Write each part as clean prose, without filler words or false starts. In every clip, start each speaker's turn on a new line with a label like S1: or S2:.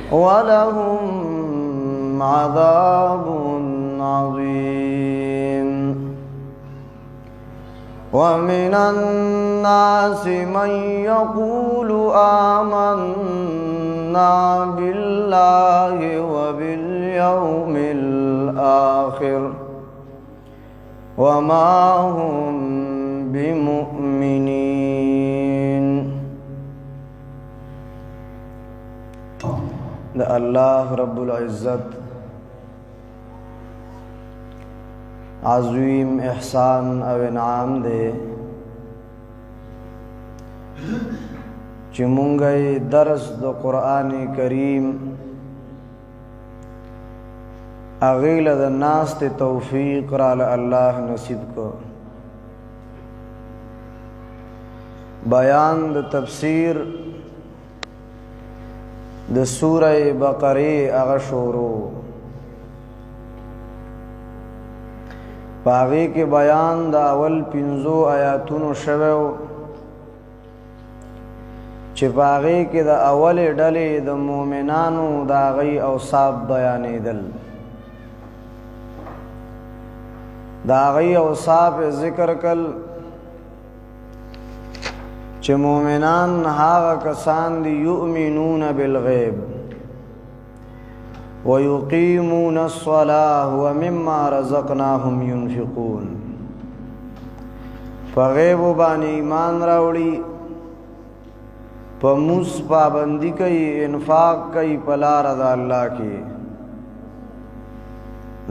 S1: वलहुम अज़ाबुन अज़ीम। वमिनन नासि मन यक़ूलु आमन्ना बिल्लाहि व बिल यौमिल आखिर वमा हुम बिमुमिनीन। द अल्लाह रब्बुल इज़्ज़त आज़ीम एहसान और इनाम दे चिमुंगई दरस द कुरान करीम अगील द नास्त तौफीक राल अल्लाह नसीब को बयान द तफसीर द सूरह बकरे अगशोरो पागी के बयान द अवल पिंजो आयातुनो शवेव चिपागी के द अवल डले द मोमिनानु दागी औसाब बयाने दल दागी औसाब ज़िक्र कल चे मोमिनान हागा कसान दी युमिनून बिलगैब व युकीमून अस्सलाह व मिम्मा रज़क़नाहुम युनफिकून। फ़गैब बानी ईमान रावड़ी पमुस पाबंदी कई इन्फाक कई पला रज़ा अल्लाह की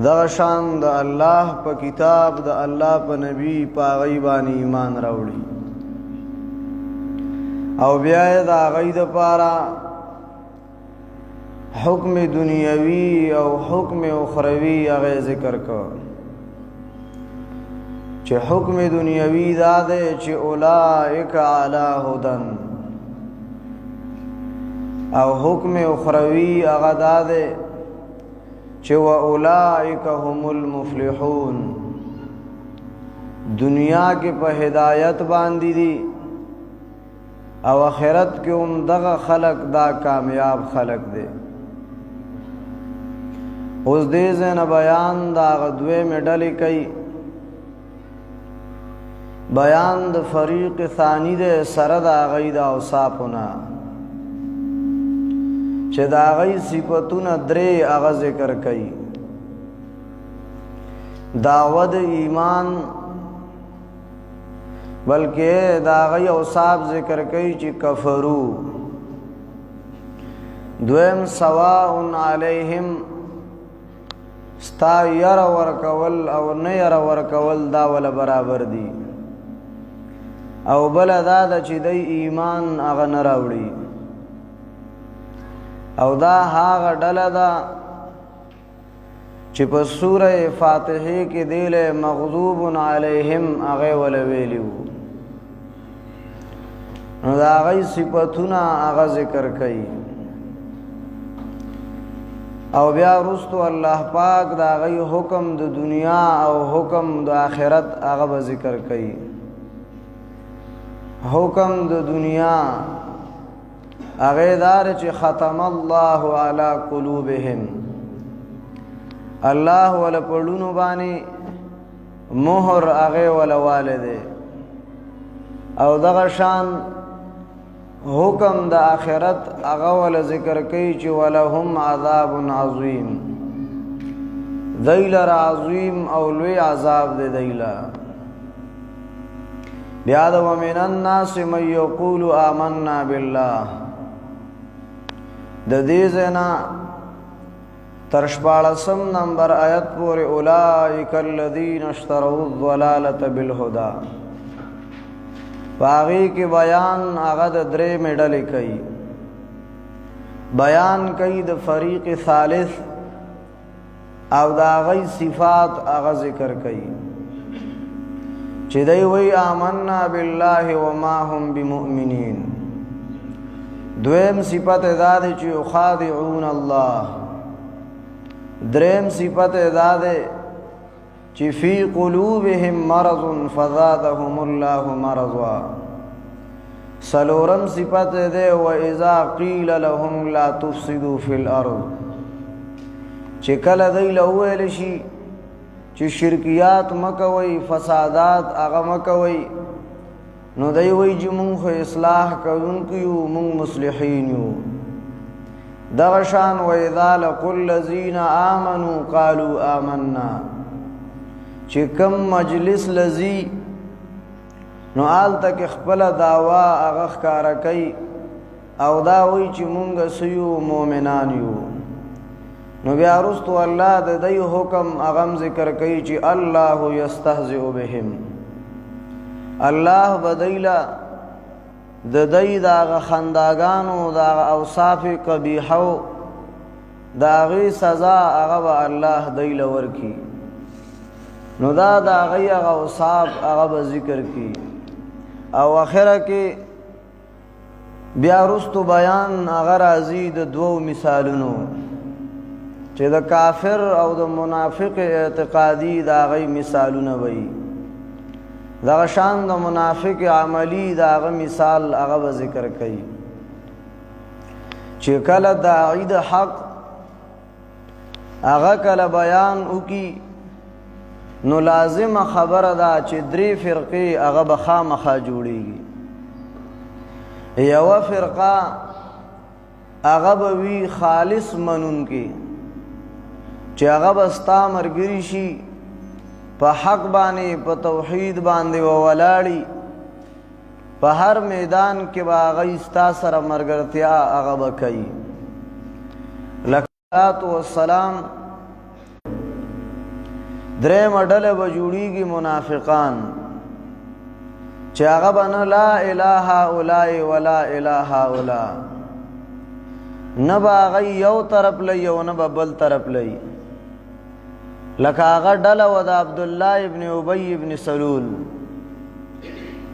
S1: दशान द अल्लाह प किताब द अल्लाह प नबी पागई बानी ईमान रावड़ी और ब्याह दा गई द पारा हुक्म दुनियावी और हुक्म उखरवी अगे ज़िक्र को चे हुक्म दुनियावी दादे चे उलाइक अला हुदन और हुक्म उखरवी अगा दादे चे व उलाइक हुमुल मुफ्लिहून। दुनिया के पर हिदायत बांधी दी और आखिरत के दगा खलक दा कामयाब खलक दे उस देज न बयान दा गदवे में डली कई बयान द फरीक सानी दे सरद आगई दा औसापुना चे दागई सिपतुन द्रे आगा ज़िक्र कई दावद ईमान बल्कि दागई औसाब ज़िक्र कई ची कफरू द्वेम सवाउन अलैहिम स्ता यर वरकवल और न यर वरकवल दावल बराबर दी और बल दाद ची दई ईमान आगा न रावड़ी और दा हागा डल दा ची पर सूरह फातिहे के दिल मग़ज़ूबुन अलैहिम आगे वलवेलिव दागई सिपतुना आगा ज़िक्र कई और ब्या रुस्तु अल्लाह पाक दागई हुक्म द दुनिया और हुक्म द आखिरत आगा ज़िक्र कई। हुक्म द दुनिया अगेदार चे ख़तमल्लाहु अला कुलूबिहिम अल्लाह वाला पढ़ुनु बानी मोहर आगे वाला वालिदे और दगशान हुक्म द आखिरत आगा वाला ज़िक्र कई चे वलहुम अज़ाबुन अज़ीम दैलर अज़ीम और लुई अज़ाब दे दैला। ब्याद व मिनन नासि मन यक़ूलु आमन्ना बिल्लाह द दीज़ना तरशपाड़सम नंबर आयत पूरे उलाइकल्लज़ीन इश्तरौद्दलालत बिलहुदा बागी के बयान आगद द्रे में डले कई बयान कई द फरीक़ सालिस अवदागई सिफात आगा ज़िक्र कई चिदई वही आमन्ना बिल्लाहि व मा हुम बिमुमिनीन। द्वेम सिफत दादे ची युखादिऊन अल्लाह द्रेम सिफत दादे ची फी क़ुलूबिहिम मरज़ुन फ़ज़ादहुमुल्लाहु मरज़ा سلورم صفت ده و اذا قیل لهم لا تفسدوا فی الارض، چې کله دی له وویل شي چې شرکیات مکوئ، فسادات هغه مکوئ، نو دی وایي چې مونږ خو اصلاح کوونکي یو، مونږ مصلحین یو. دغه شان و اذا لقوا الذین آمنوا قالوا آمنا، چې کم مجلس لذي نو آل تک خپل دعوا هغه ښکاره کوي او دا وایي چې مونږ سیو مؤمنان یو. نو بیا وروستو الله د دی حکم هغه ذکر کوي چې الله یستهزئ بهم، الله بدیلا د دی د هغه خنداګانو د هغه اوصاف قبیحو د هغې سزا هغه به الله دی له ورکي. نو دا د هغې هغه اوصاف هغه به ذکر کی او اخره کې بیا وروستو بیان هغه راځي د دوو مثالونو چې د کافر او د منافق اعتقادي د هغې مثالونه وي. دغه شان د منافق عملی د هغه مثال هغه به ذکر کوي چې کله داعی د حق هغه کله بیان وکي نو لازم خبره ده چې درې فرقې هغه به خامخا جوړیږي. یوه فرقه هغه به وي خالص منونکي چې هغه به ستا ملګري شي، په حق باندې په توحید باندې ولاړی، په هر میدان کې به هغه ستا سره ملګرتیا هغه به کوي. لکه والسلام درېمه ډله به جوړیږي منافقان چې هغه به نه لا اله هؤلاء ولا اله هؤلاء، نه به هغه یو طرف لي او نه به بل طرف لي. لکه هغه ډله و د عبدالله ابن ابی ابن سلول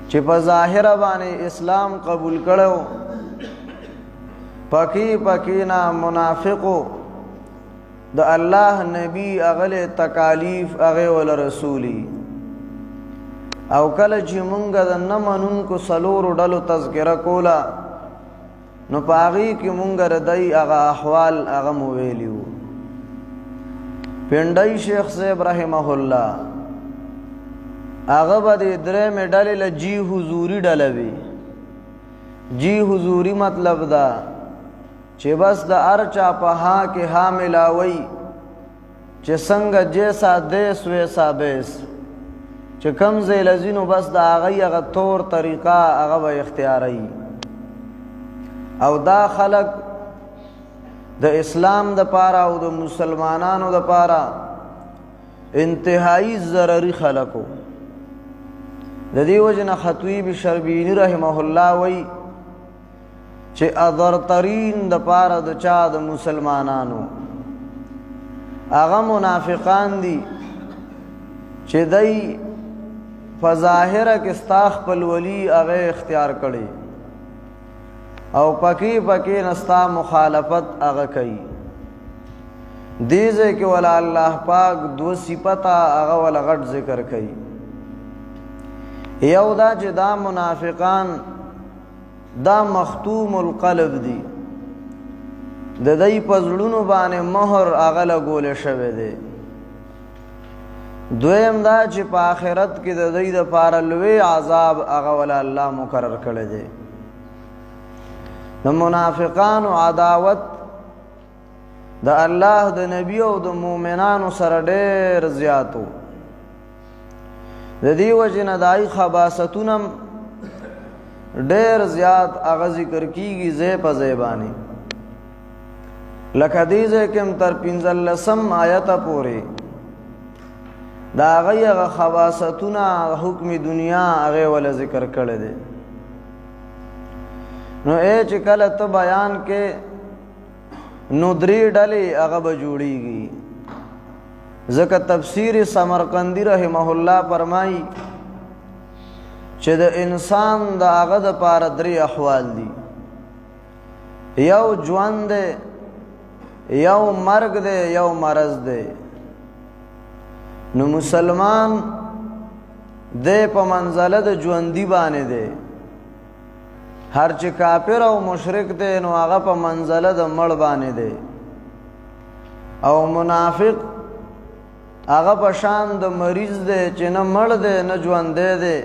S1: چې په ظاهره باندې اسلام قبول کړو، پکې نه منافقو د الله نبی اغله تکالیف هغه ول رسولی. او کله چې مونږ د نه منونکو څلورو ډلو تذکره کوله نو په هغې کې مونږ ردی هغه احوال هغه مو ویلي وو. پنډی شیخ صاحب رحمه الله هغه به د درېمې ډلې له جی حضوري ډله وي. جی حضوري مطلب دا چې بس د هر چا په ها کې ها ملاوي چې څنګه جیسا دیس ویسا بیس، چې کم ځای لځي نو بس د هغې هغه طور طریقه هغه به اختیاروي. او دا خلق د اسلام د پاره او د مسلمانانو د پاره انتهایی ضرری خلقو. د دې وجه نه خطیب شربینی رحمه الله وی چې اضرترین د پاره د چا د مسلمانانو هغه منافقان دي چې دای په ظاهره کې ستا خپل ولی هغه اختیار کړي او پکې نستا مخالفت هغه کوي. دې ځای کې ولا الله پاک دو صفته هغه ولا غټ ذکر کوي. یو دا چې دا منافقان دا مختوم القلب دی، د دې په زړونو باندې مهر هغه لګول شوی دی. دویم دا چې په آخرت کې د دې لپاره لوی عذاب هغه ولا الله مقرر کړی دی. د منافقانو عداوت د الله د نبی او د مؤمنانو سره ډېر زیاتو. د دې وجه نه دای خباستونه ډېر زیات هغه ذکر کیږي ځای په ځای باندې. لکه دې ځای کې هم تر 15 آیته پورې د هغه خباستونه حکم دنیا هغه ول ذکر کړی دی. نو چې کله ته بیان کې نو درې ډلې هغه به جوړیږي. ځکه تفسیر سمرقندی رحمه الله فرمایي چې د انسان د هغه د پاره درې احوال دي. یو ژوند دی، یو مرګ دی، یو مرض دی. نو مسلمان دی په منزله د ژوندي باندې دی هر چې کافر او مشرک دی نو هغه په منزله د مړ باندې دی او منافق هغه په شان د مریض دی چې نه مړ دی نه ژوند دی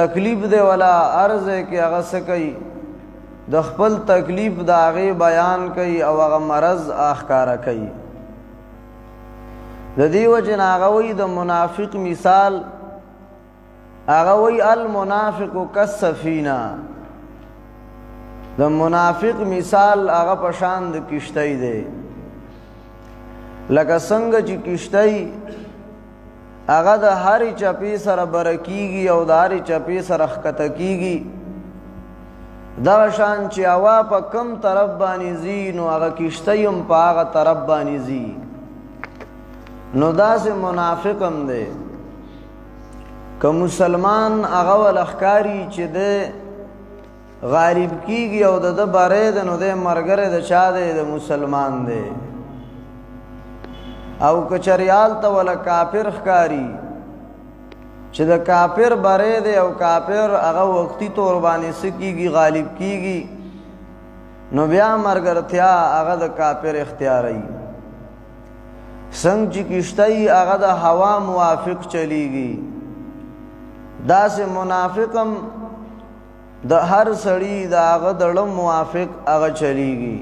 S1: تکلیف دی ولا عرض کې هغه څه کوي د خپل تکلیف د هغه بیان کوي او هغه مرض اخکارا کوي د دې وجه نه هغه وی د منافق مثال هغه وی المنافق کالسفینه د منافق مثال هغه په شان د کشتی دی لکه څنګه چې کشتی هغه د هرې چپې سره برکیږي او د هرې چپې سره ښکته کیږي دغه شان چې هوا په کم طرف باندې ځي نو هغه کشتی هم په هغه طرف باندې ځي نو داسې منافق هم دی که مسلمان هغه ول ښکاري چې د غالب کیږي او د ده بری دی نو دی ملګری د چا دی د مسلمان دی او که چریال ته ولا کافر ښکاری چې د کافر بری دی او کافر هغه وختي طور باندې سکیږي غالب کیږي نو بیا مرګرتیا هغه د کافر اختیاري څنګه چې کشتی هغه د هوا موافق چلیږي داسې منافقم د هر سړی د هغه دړم موافق هغه چلیږي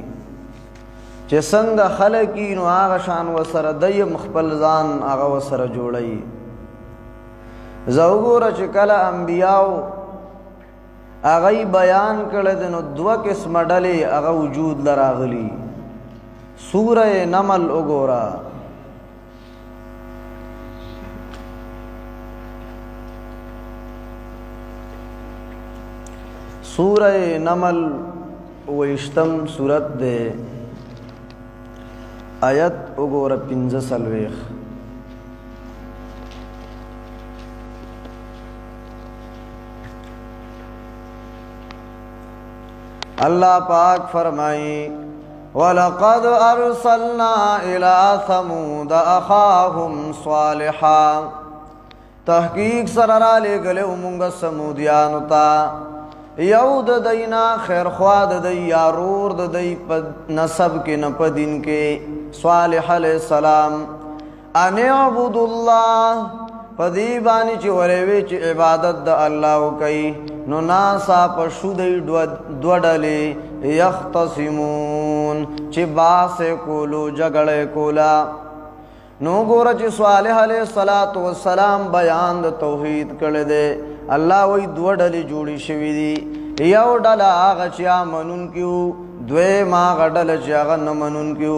S1: چې څنګه خلقی نو هغه شان وسره دیم خپل ځان هغه وسره جوړي زه وګوره چې کله انبیاو هغه بیان کړل نو دوه قسمه ډلې هغه وجود لراغلي سوره نمل وګوره سوره نمل ویشتم سورت ده آیت وګوره 15 اللہ پاک فرمائی وَلَقَدْ أَرْسَلْنَا إِلَىٰ ثَمُودَ أَخَاهُمْ صَالِحًا تحقیق سررا لے گلے امونگا سمودیانو تا یود دینا خیر خواد دی یارور دی پا نصب کے نپا دین کے صالح علیہ السلام ان اعبد اللہ پا دی بانی چی وریوی چی عبادت دا اللہ کئی نو ناسا پا شدی دو ڈلی یختصمون چی باسے کولو جگڑے کولا نو گورا چی صالح علیہ السلام بیان دا توحید کردے اللہ وی دو ڈلی جوڑی شوی دی یو ڈلا آغا چیا منون کیو دوی ماغا ڈلا چیا آغا نمنون کیو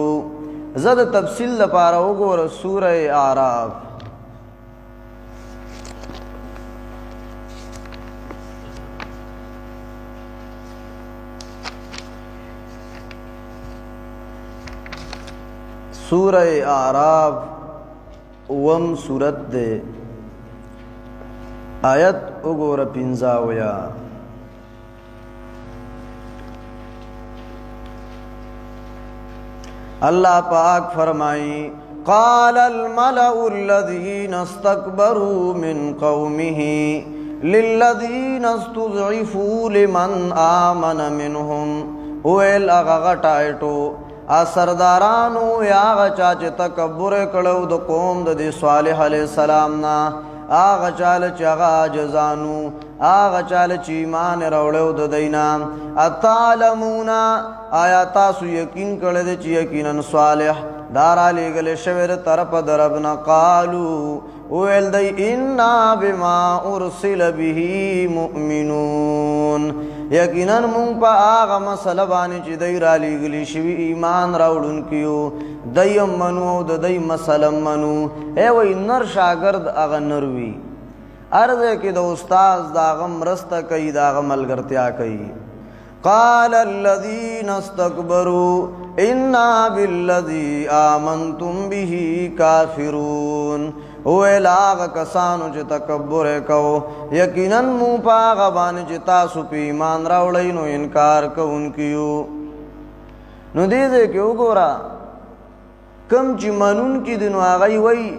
S1: زد تفصیل دا پارا گورا سورہ اعراف سورہ اعراف وم سورت دے آیت اگور 15 اللہ پاک فرمائی قال الملأ الذین استکبروا من قومه للذین استضعفوا لمن آمن منهم اویل اغا غٹائٹو سردارانو یا آغا چاچ تکبر کڑو دا قوم دا دی صالح علیہ السلام نا آغا چال چاگا جزانو آغا چال چیمان روڑو دا دینا اتعلمونا آیا تاسو یقین کڑے چی یقینا صالح دارا لے گلے شویر طرف دربنا قالو اویل دی انا بما ارسل به مؤمنون یقیناً مونگ پا آغا مسئلہ بانی چی دی را لیگلی شوی ایمان راوڑن کیو دیم منو دا دی مسئلہ منو اے وی نر شاگرد آغا نروی ارزے کی دا استاز دا آغا مرستا کئی دا آغا ملگرتیا کئی قال الذین استکبروا انا بالذی آمنتم به کافرون اوے لاغ کسانو چی تکبر کو یقیناً مو پاغ بانی چی تاسو پی ایمان راوڑی نو انکار کو ان کیو نو دیدے کیو گورا کم چی منون کی دنو آغای وی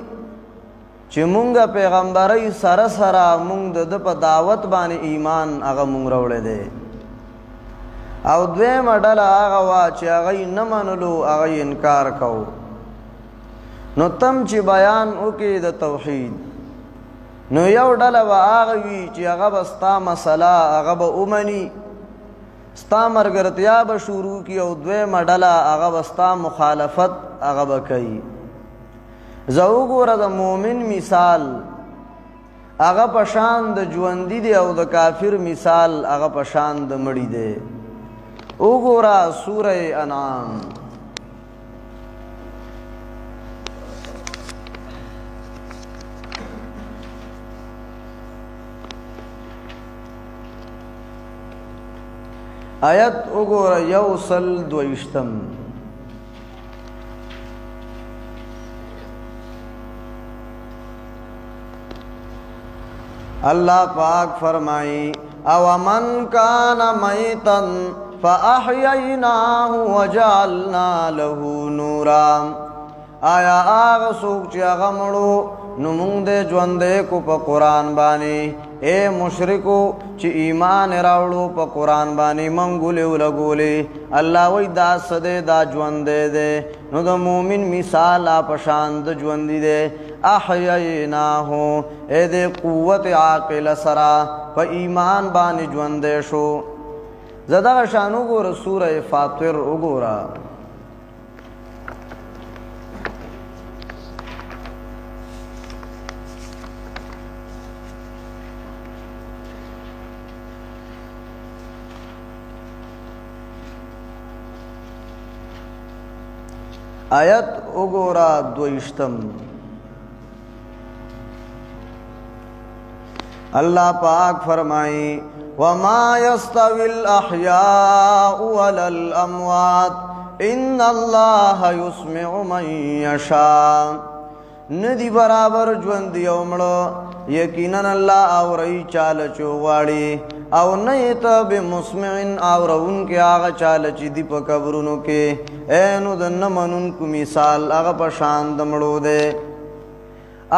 S1: چی مونگا پیغمبری سر سرا مونگ دا پا دعوت بانی ایمان آغا مونگ راوڑی دے او دویمه ډله هغه وه چې هغوی نه منلو هغوی انکار کو. نو تم چې بیان وکړې د توحید نو یو ډله به هغه وي چې هغه به ستا مسله هغه به ومني، ستا ملګرتیا به شروع کړي، او دویمه ډله هغه به ستا مخالفت هغه به کوي. زه وګوره د مؤمن مثال هغه په شان د ژوندي دی او د کافر مثال هغه په شان د مړي دی. وګوره سوره انعام آیت وګوره 122. اللہ پاک فرمائی او من کان میتا فاحییناہ وجعلنا له نورا، آیا آغا سوک چی آغا مڑو نمونگ دے جوندے کو پا قرآن بانی، اے مشرکو چی ایمان راوڑو پا قرآن بانی منگولے ولگولے. اللہ وی دا صدے دا جوندے دے نو دا مومن مثال آپشان دا جوندی دے. احییناہو اے دے قوت عاقل سرا پا ایمان بانی جوندے شو. زدہ شان اگورا سورہ فاطر اگورا آیت اگورا 22. اللہ پاک فرمائی وما يستوي الأحياء ولا الأموات إن الله يسمع من يشاء. ندی برابر ژوندی او مړه یقینا الله اوري چاله چوغاړي، او نه ته بمسمع اورون کې هغه چاله چې دی په قبرونو کې. اینو د نه منونکو مثال هغه په شان د مړو دی.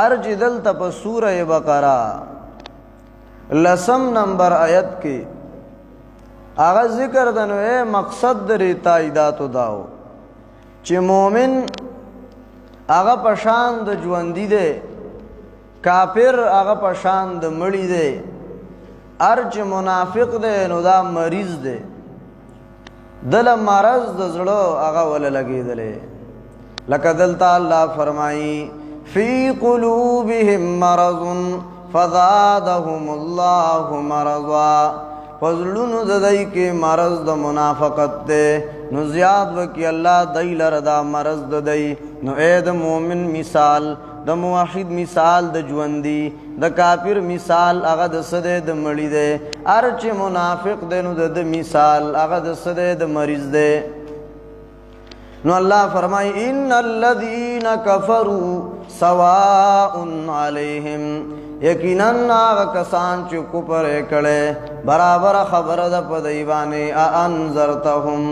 S1: ارج دلته په سوره بقره 10 نمبر آیت کې هغه ذکر د نوې مقصد د تاییداتو داو چې مومن هغه په شان د ژوندي دی، کافر هغه په شان د مړي دی، ارج منافق دی نو دا مریض دی، دل مرض د زړه هغه ول لګېدلی. لکه دلته الله فرمایي فی قلوبهم مرض فزادهم الله مرضا، فزلونو ددائی کے مرض د منافقت دے نو زیاد وکی اللہ دی لردا مرض ددائی. نو اے د مومن مثال د موحد مثال د جوندی، د کافر مثال اغا د صدے د مڑی دے، ارچ منافق دے نو د مثال اغا د صدے د مریض دے. نو اللہ فرمائی ان الذین کفروا سواء علیہم، یقیناً آغا کسان چو کپر کڑے برابر خبر دا پا دیوانے انذرتهم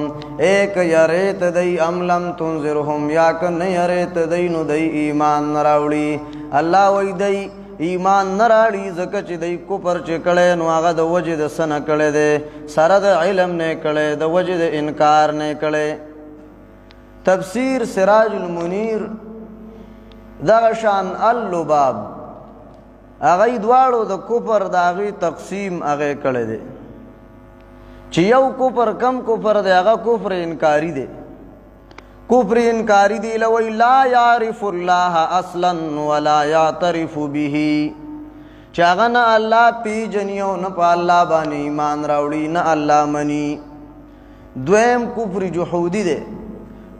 S1: ایک یریت دی ام لم تنذرهم یاکن یریت دی نو دی ایمان نراوڑی. اللہ وی دی ایمان نراڑی زکا چی دی کپر چی کڑے نو آغا دا وجد سن کڑے دے، سرد علم نے کڑے دا وجد انکار نے کڑے. تفسیر سراج المنیر دغشان اللباب اغی دوارو دا کفر دا اغی تقسیم اغی کڑے دے، چی یو کفر کم کفر دے اغا کفر انکاری دے. کفر انکاری دی لوی لا یعرف اللہ اصلا ولا یعترف بیہی، چی اغا نا اللہ پی جنیو نا پا اللہ بانی ایمان راوڑی نا اللہ منی. دویم کفر جحودی دے.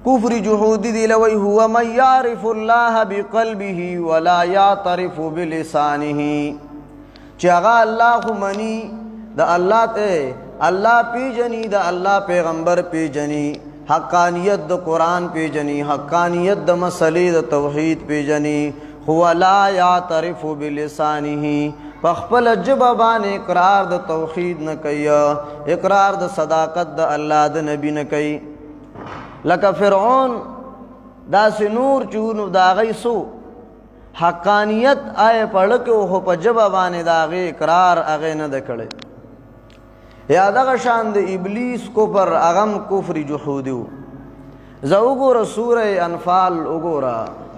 S1: کفر جحودی دی لوی ہوا من یعرف اللہ بقلبہ ولا یعترف بلسانہ، چی اغا اللہ خو منی دا اللہ تے اللہ پی جنی، دا اللہ پیغمبر پی جنی، حقانیت دا قرآن پی جنی، حقانیت دا مسئلہ دا توحید پی جنی، ہوا لا یعترف بلسانہ، پخپل جبابان اقرار دا توحید نکی، اقرار دا صداقت دا اللہ دا نبی نکی. لکه فرعون داسې نور چونو دا غي سو حقانیت آئے پڑھ کے وہ پا جبا بانے دا غي اقرار اغے نہ دکڑے. یا دغه شان د ابلیس کفر اغم کفر جحودیو زه وګوره سوره انفال وګوره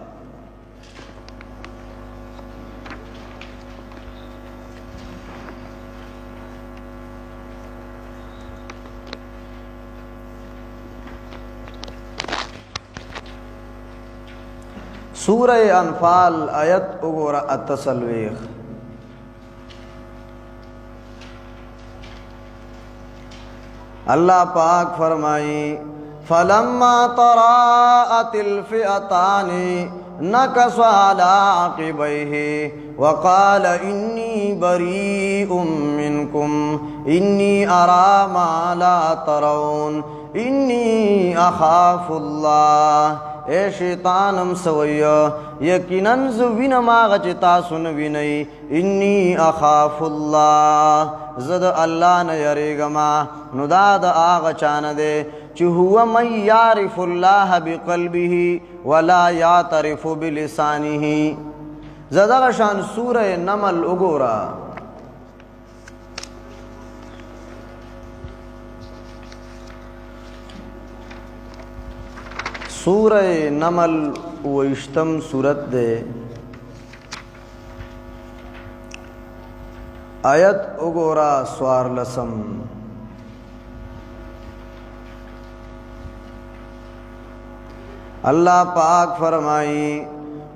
S1: سورہ انفال آیت اگورا التسلویخ اللہ پاک فرمائی فلما تراءت الفئتان نكص على عقبيه وقال إني بريء منكم إني أرى ما لا ترون إني أخاف الله اے شیطانم سویا یقیناً زوینم آغا چی تاسون وینی انی اخاف اللہ زد اللہ نیریگما نداد آغا چاندے چی ہوا من یعرف اللہ بقلبه ولا یعترف بلسانه زد آغا شان سورہ نمل اگورا سورہ نمل ویشتم سورت دے آیت اگورا سوار لسم اللہ پاک فرمائی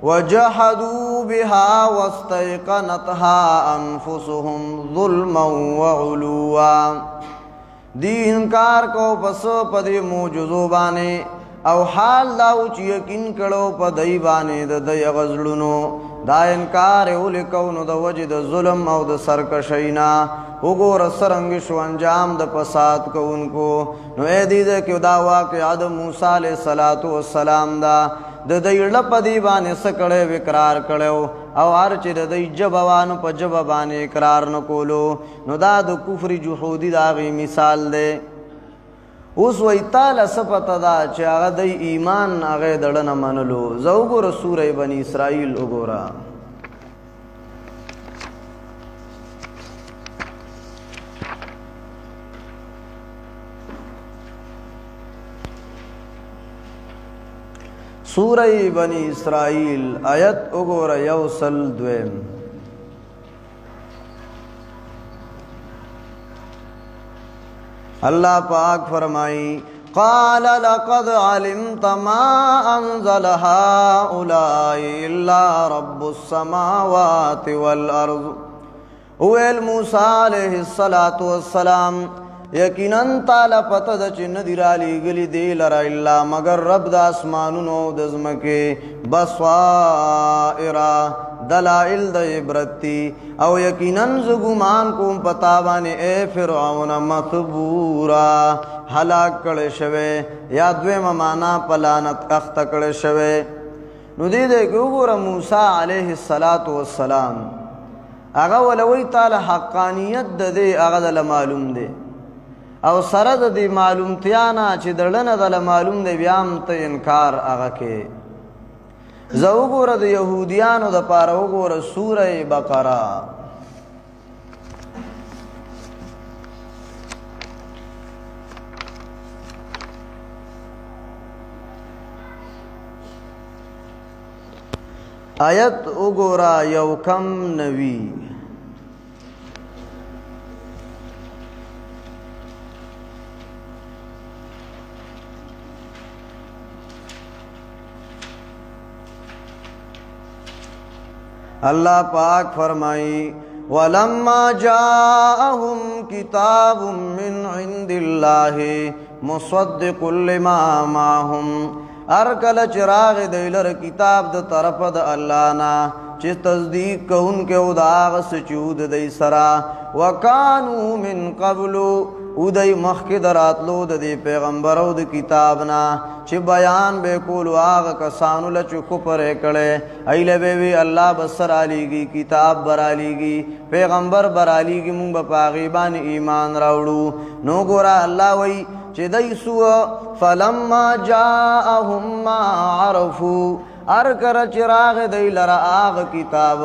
S1: وَجَحَدُوا بِهَا وَاسْتَيْقَنَتْهَا أَنفُسُهُمْ ظُلْمًا وَعُلُوًّا دی انکار کو پس پدی موجزو بانے او حال داو چی یقین کڑو پا دی بانے دا دی غزلونو دا انکار اولکونو دا وجد ظلم او دا سرکشینا اگور سرنگشو انجام دا پسات کو انکو نو اے دیدے کہ دا واقع دا موسیٰ علیہ السلام دا دا دی لپا دی بانے سکڑے وکرار کڑیو او ارچی دا دی جبوانو پا جببانے اقرار نکولو نو دا دا کفر جحودی دا غی مثال دے اوس وی تعالی سپتا دا چې هغه د ایمان هغه دړنه منلو زه وګوره سوره بنی اسرائیل وګوره سوره بنی اسرائیل آیت وګوره یوصل دویم اللہ پاک فرمائی قال لقد علمت ما انزل هؤلاء الا رب السماوات والارض اویل موسیٰ علیہ السلام یقیناً تعالی پتہ دا چی ندی رالی گلی دی لرا اللہ مگر رب دا اسمانونو دزمکے بصائرہ دلائل دا عبرتی او یقیناً زگمان کم پتابانی اے فرعون مخبورا حلاک کڑے شوے یا دویم مانا پلانت اخت کڑے شوے نو دیدے کہ اگورا موسیٰ علیہ السلام اگا ولوی تعالی حقانیت دا دے اگا دا معلوم دے او سرد دی معلوم تیانا چی دلن دا معلوم دے بیام تا انکار اگا کے زوگور د یهودیانو د پاره وګوره سوره بقره آیت وګوره یو کم نوی اللہ پاک فرمائی وَلَمَّا جَاءَهُمْ كِتَابٌ مِّنْ عِنْدِ اللَّهِ مُصَدِّقٌ لِمَا مَعَهُمْ ارکل چراغ دیلر کتاب د طرف د اللہ نا چی تصدیق کون کے اداغ سچود دی سرا وَكَانُوا مِن قَبْلُ ادائی مخید راتلو د دی پیغمبرو د کتابنا چی بیان بے کولو آغا کسانو لچو کپر اکڑے ایلے بے وی اللہ بسر آلیگی کتاب برالیگی پیغمبر برالیگی مونگ بپاغیبان ایمان راوڑو نو گورا اللہ وی چی دی سوا فلما جاءهم ما عرفو ار کر چراغ دی لرا آغ کتاب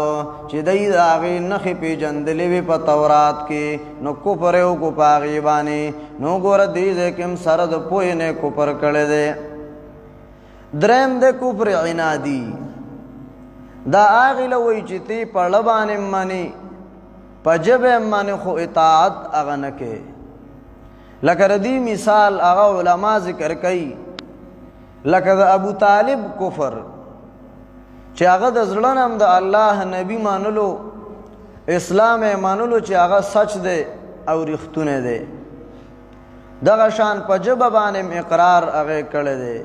S1: چی دی داغی نخی پی جندلی وی پا تورات کی نو کپریو کو پاغی بانی نو گور دیزے کم سرد پوئی نے کپر کڑے دے درم دے کفر عنادی دا آغی لوی چی تی پا لبان منی پا جب منی خو اطاعت اغنکے لکر دی مثال اغا علماء ذکر کئی لکر ابو طالب کفر چی اغا دا زلنم دا اللہ نبی مانلو اسلام مانلو چی اغا سچ دے او رختون دے دا شان پا جب بانم اقرار اغا کڑ دے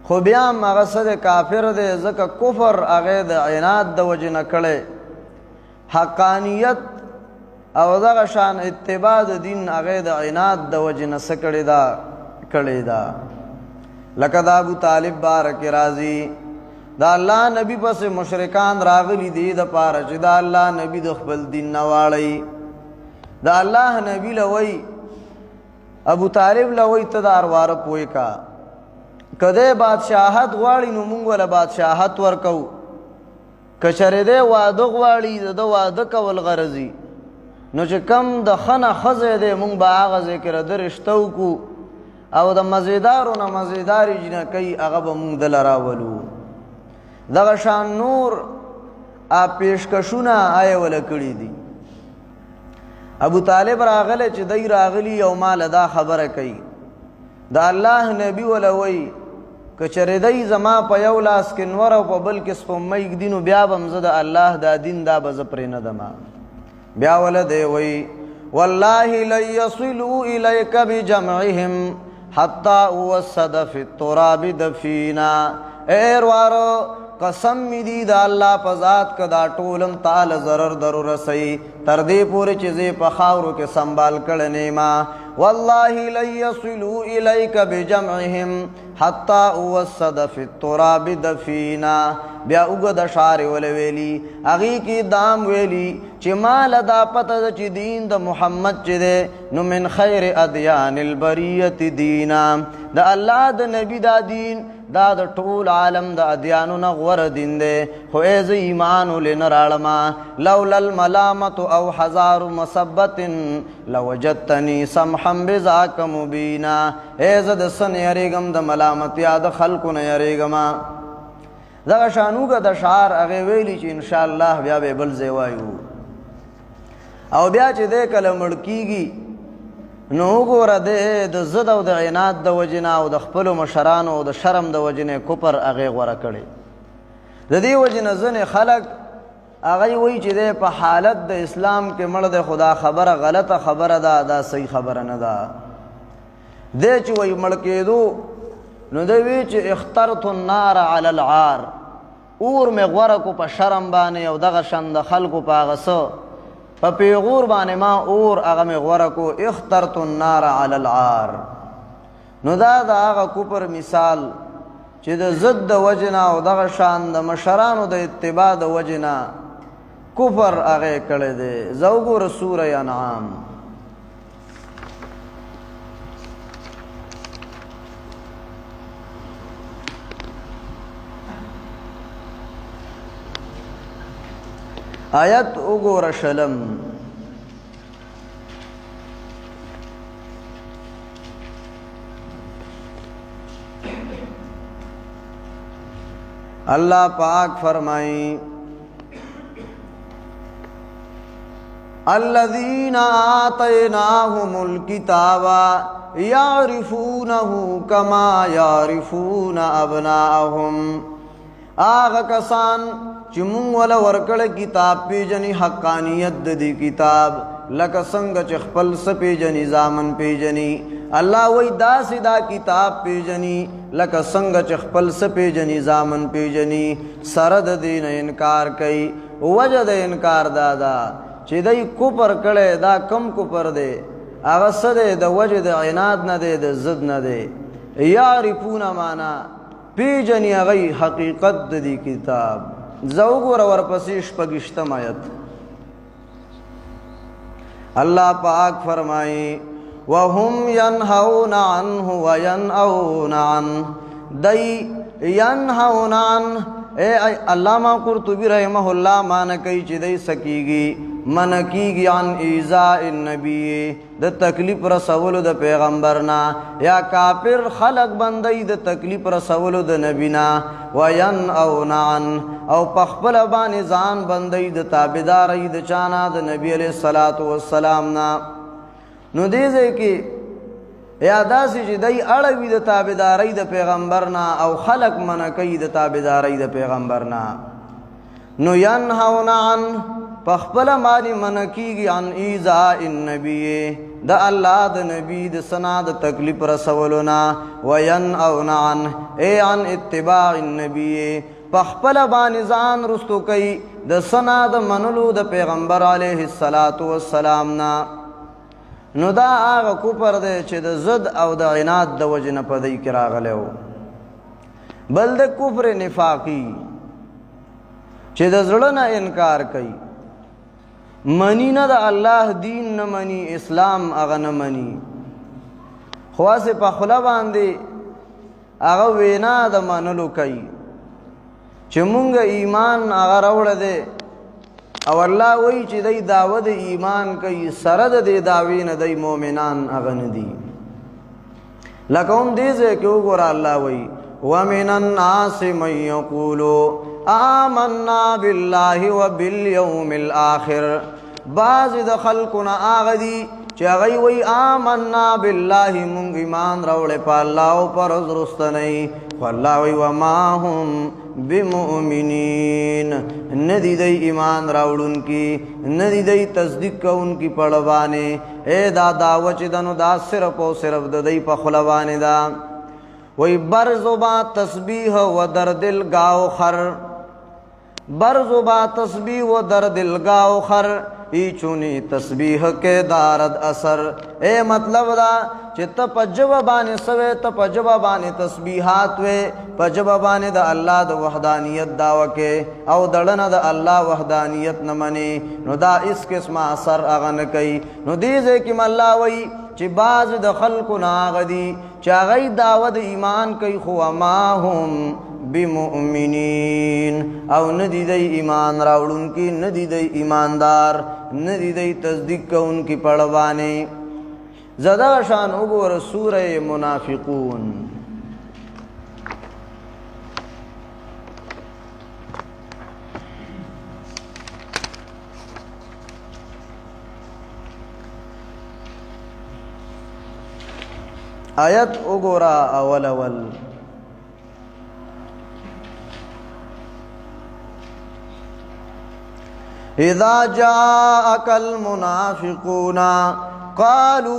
S1: خو بیام اغا صد کافر دے زکا کفر اغا دا عناد دا وجہ کڑے حقانیت او دا شان اتباع دین اغا دا عناد دا وجہ سکڑی دا کڑی دا لکہ دا ابو طالب بارک رازی دا اللہ نبی پس مشرکان راغلی دی دا پارا چی دا اللہ نبی دا خبل دین نوالی دا اللہ نبی لوی ابو طالب لوی تدار وارپ ہوئی کا کدے بادشاہت غواړي نو مونږ ولا بادشاہت ورکو کچره دے واده غواړي د واده کول غرضی نو چې کم د خنه خزه دے مونږ با هغه ذکر درشتو کو او د مزیدارو نه مزیداری جنا کوي هغه به مونږ دل راولو دغه شان نور ا پیشکشونه آی ول کړی دي ابو طالب راغله چې دای راغلی او مال دا خبره کوي دا الله نبی ولوی کچره دای زما په یو لاس کې نور او په بل کې سپمې دینو بیا بم زده الله دا دین دا بز پرې نه دما بیا ول دی وی والله ليصلوا اليك بجمعهم حتى وسد في التراب دفینا ایروارو قسم می دی دا اللہ پزاد کدا ټولم تال ضرر ضرور رسی تردی پوری چیزی پا خاورو کے سنبال کرنے ما واللہ لیصلو الیک بجمعهم حتی اوسد فی التراب دفینا بیا اگد شار ولویلی اغی کی دام ویلی چی مال دا پتا چی دین دا محمد چی دے نو من خیر ادیان البریت دینا دا اللہ دا نبی دا دین دا دا طول عالم دا ادیانو نغور دین دے خو ایز ایمانو لنرالما لولا الملامت او حزار مصبت لوجدتنی سمحا بذاک مبینا ایز دا سن یریگم دا ملامت یا دا خلقو نیریگم دا شانو کا دا شعار اغی ویلی چی انشاءاللہ بیا بے بل زیوائیو او بیا چی دے کل مڑکی گی نو گورا دے د زد او د عناد د وجنا او د خپل مشرانو او د شرم د وجنه کوپر اغه غوړه کړي د دې وجنه زنه خلق اغه وی چې د په حالت د اسلام کې مړ د خدا خبره غلطه خبره ده دا صحیح خبره نه ده د چې وی مړ کېدو نو د وی چې اخترت النار علی العار اور می غوړه کو په شرم باندې او دغه شند خلقو په غسو پا پیغور بانے ما اور اغم غورکو اخترت النار علی العار نو دا دا آغا کپر مثال چی دا زد دا وجنا او دا شان دا مشرانو دا اتباع دا وجنا کپر اغی کڑے دے زوگو رسول انعام آیت اگور شلم اللہ پاک فرمائی الذین آتیناہم الکتاب یعرفونہ کما یعرفون ابناءہم آغا کسان چی مونگ والا ورکڑ کتاب پی جنی حقانیت دی کتاب لکا سنگ چی خپل سپی جنی زامن پی جنی اللہ وی دا سی دا کتاب پی جنی لکا سنگ چی خپل سپی جنی زامن پی جنی سرد دین انکار کئی وجد انکار دادا چی دی کپر کڑے دا کم کپر دے اغس دے دا وجد عناد ندے دا زد ندے یعرفون مانا پی جنی اغی حقیقت دی کتاب زوگور ورپسیش پگشتم آیت اللہ پاک فرمائی وَهُمْ يَنْهَوْنَ عَنْهُ وَيَنْأَوْنَ عَنْهُ دی ینهون عن علامہ قرطبی رحمہ اللہ مانا کئی چی دی سکیگی منکیگی عن ایزاء النبی د تکلیف رسولو د پیغمبرنا یا کافر خلق بندی د تکلیف رسولو د نبینا وینأون عن او پخپل بانی زان بندی د تابداری د چانا د نبی علیہ السلام نا نو دیزے کی یا داسی چې دی اړوي د تابعدارۍ د پیغمبرنا او خلق منع کوي د تابعدارۍ د پیغمبرنا نو ینهون عن پخپل مالی منع کیږي عن ایذاء النبی د الله د نبی د سنا د تکلیف رسولنا وینأون عن عن اتباع النبی پخپل باندې ځان رستو کوي د سنا د منلو د پیغمبر علیه السلام نا نو دا آغا کفر دے چه دا زد او دا عناد دا وجن پدی کرا غلیو بل دا کفر نفاقی چه دا زڑنا انکار کئی منی نا دا اللہ دین نمانی اسلام اغا نمانی خواس پا خلا باندے اغا وینا دا منلو کئی چه مونگا ایمان اغا روڑ دے او الله وی چې دی دعوت ایمان کوي سره د دعوین دی مؤمنان اغن دي لکه هم دې ځکه وګوره الله وی ومن الناس من یقول آمنا بالله وباليوم الاخر بعض د خلقنا اغدي چې هغه وی آمنا بالله مونږ ایمان راوړې په الله او پر ورستنی والله وی وما هم بمؤمنین ندی دی ایمان راوڑن کی ندی دی تصدیق کون کی پڑھوانے اے دا دعوت دنو دا صرف و صرف دا دی پا خلوانے دا وی برزبا تسبیح و در دل گاو خر برزبا تسبیح و در دل گاو خر ای چونی تسبیح کے دارد اثر اے مطلب دا چه تا پا جوابانی سوے تا پا جوابانی تسبیحات وے پا جوابانی دا اللہ دا وحدانیت داوکے او دڑنا دا اللہ وحدانیت نمانی نو دا اس قسم اثر اغن کئی نو دیزے کم اللہ وی چه باز دا خلق ناغدی چه غی دعوت ایمان کئی خو ما هم بمؤمنین او ندی دی ایمان راوڑن کی ندی دی ایماندار ندی دی تصدیق کا ان کی پڑھوانے زدہ شان اگور سورہ منافقون آیت اگورا اول اذا جاءك المنافقون قالوا